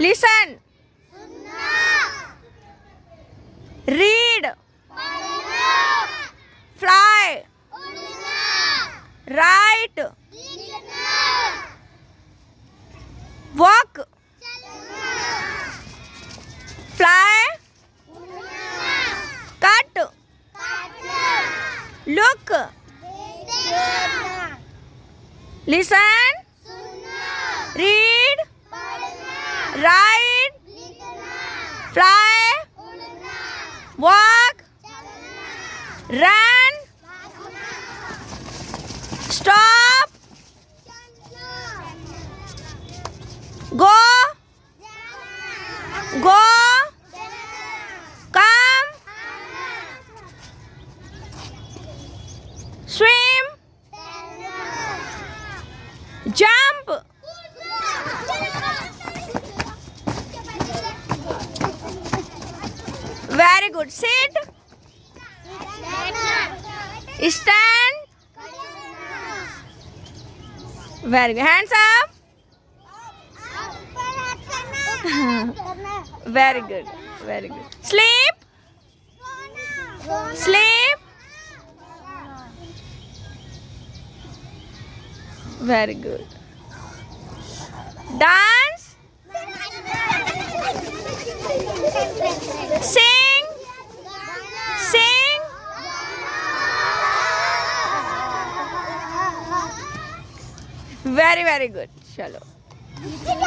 Listen. Read. Fly. Write. Walk. Fly. Cut. Look. Listen. Read. Write. Fly. Walk. Run. Stop. Go. Go. Come. Swim. Jump. Very good. Sit. Stand. Very good. Hands up. Very good. Very good. Sleep. Sleep. Very good. Dance. Sing. Sing. Very, very good. Chalo.